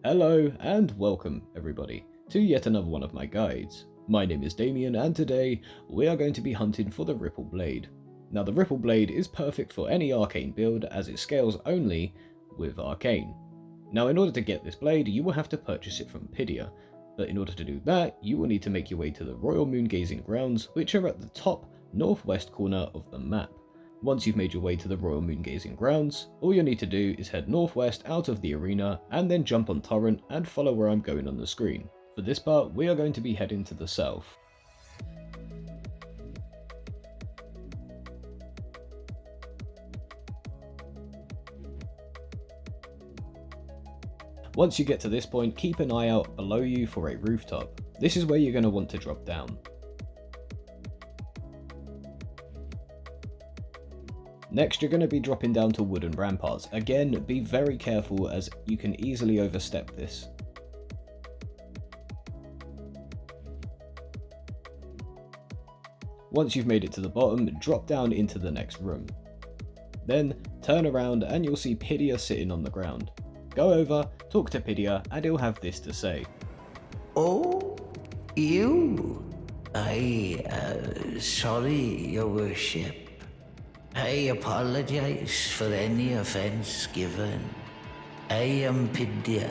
Hello and welcome everybody to yet another one of my guides. My name is Damien and today we are going to be hunting for the Ripple Blade. Now the Ripple Blade is perfect for any arcane build as it scales only with arcane. Now in order to get this blade you will have to purchase it from Pidia, but in order to do that you will need to make your way to the Royal Moon Gazing Grounds, which are at the top northwest corner of the map. Once you've made your way to the Royal Moon Gazing Grounds, all you'll need to do is head northwest out of the arena and then jump on Torrent and follow where I'm going on the screen. For this part, we are going to be heading to the south. Once you get to this point, keep an eye out below you for a rooftop. This is where you're going to want to drop down. Next, you're going to be dropping down to wooden ramparts. Again, be very careful as you can easily overstep this. Once you've made it to the bottom, drop down into the next room. Then, turn around and you'll see Pidia sitting on the ground. Go over, talk to Pidia, and he'll have this to say. Oh, you? Sorry, your worship. I apologize for any offense given. I am Pidia,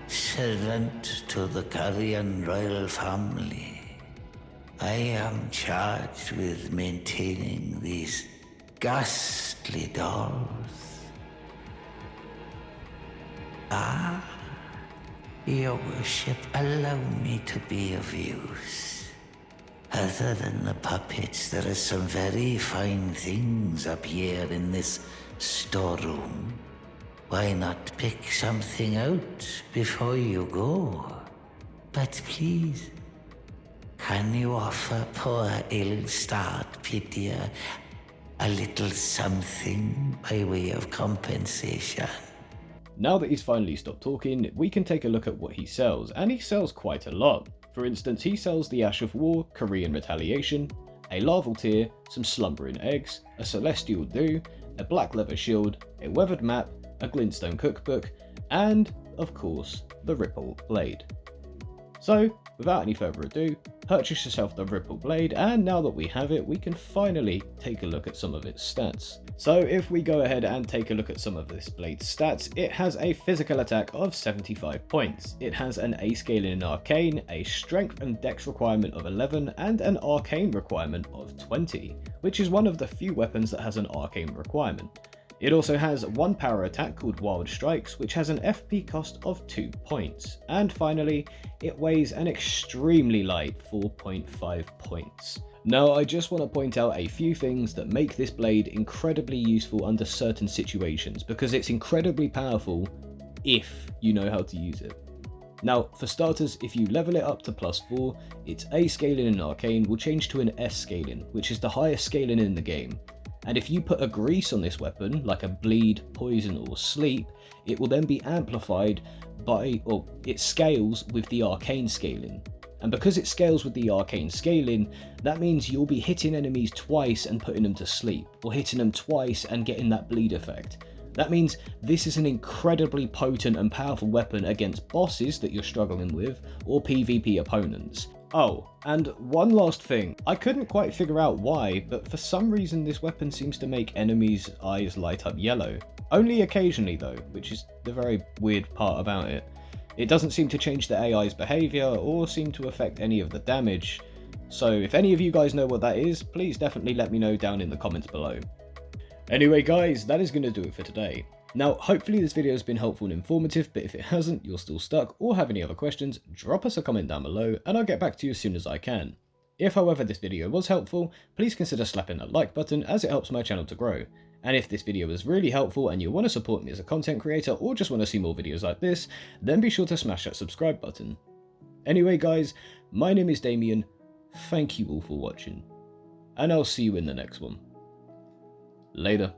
servant to the Carrion royal family. I am charged with maintaining these ghastly dolls. Your worship, allow me to be of use. Other than the puppets, there are some very fine things up here in this storeroom. Why not pick something out before you go? But please, can you offer poor ill-starred Pidia a little something by way of compensation? Now that he's finally stopped talking, we can take a look at what he sells, and he sells quite a lot. For instance, he sells the Ash of War, Korean Retaliation, a Larval Tear, some Slumbering Eggs, a Celestial Dew, a Black Leather Shield, a Weathered Map, a Glintstone Cookbook, and, of course, the Ripple Blade. So, without any further ado, purchase yourself the Ripple Blade, and now that we have it, we can finally take a look at some of its stats. So if we go ahead and take a look at some of this blade's stats, it has a physical attack of 75 points. It has an A scaling in Arcane, a strength and dex requirement of 11, and an Arcane requirement of 20, which is one of the few weapons that has an Arcane requirement. It also has one power attack called Wild Strikes, which has an FP cost of 2 points. And finally, it weighs an extremely light 4.5 points. Now, I just want to point out a few things that make this blade incredibly useful under certain situations, because it's incredibly powerful if you know how to use it. Now, for starters, if you level it up to +4, its A scaling in Arcane will change to an S scaling, which is the highest scaling in the game. And if you put a grease on this weapon, like a bleed, poison, or sleep, it will then be amplified or it scales with the arcane scaling. And because it scales with the arcane scaling, that means you'll be hitting enemies twice and putting them to sleep, or hitting them twice and getting that bleed effect. That means this is an incredibly potent and powerful weapon against bosses that you're struggling with, or PvP opponents. Oh, and one last thing, I couldn't quite figure out why, but for some reason this weapon seems to make enemies' eyes light up yellow. Only occasionally though, which is the very weird part about it. It doesn't seem to change the AI's behaviour or seem to affect any of the damage. So if any of you guys know what that is, please definitely let me know down in the comments below. Anyway guys, that is going to do it for today. Now, hopefully this video has been helpful and informative, but if it hasn't, you're still stuck, or have any other questions, drop us a comment down below, and I'll get back to you as soon as I can. If however this video was helpful, please consider slapping that like button as it helps my channel to grow. And if this video was really helpful and you want to support me as a content creator or just want to see more videos like this, then be sure to smash that subscribe button. Anyway guys, my name is Damien, thank you all for watching, and I'll see you in the next one. Later.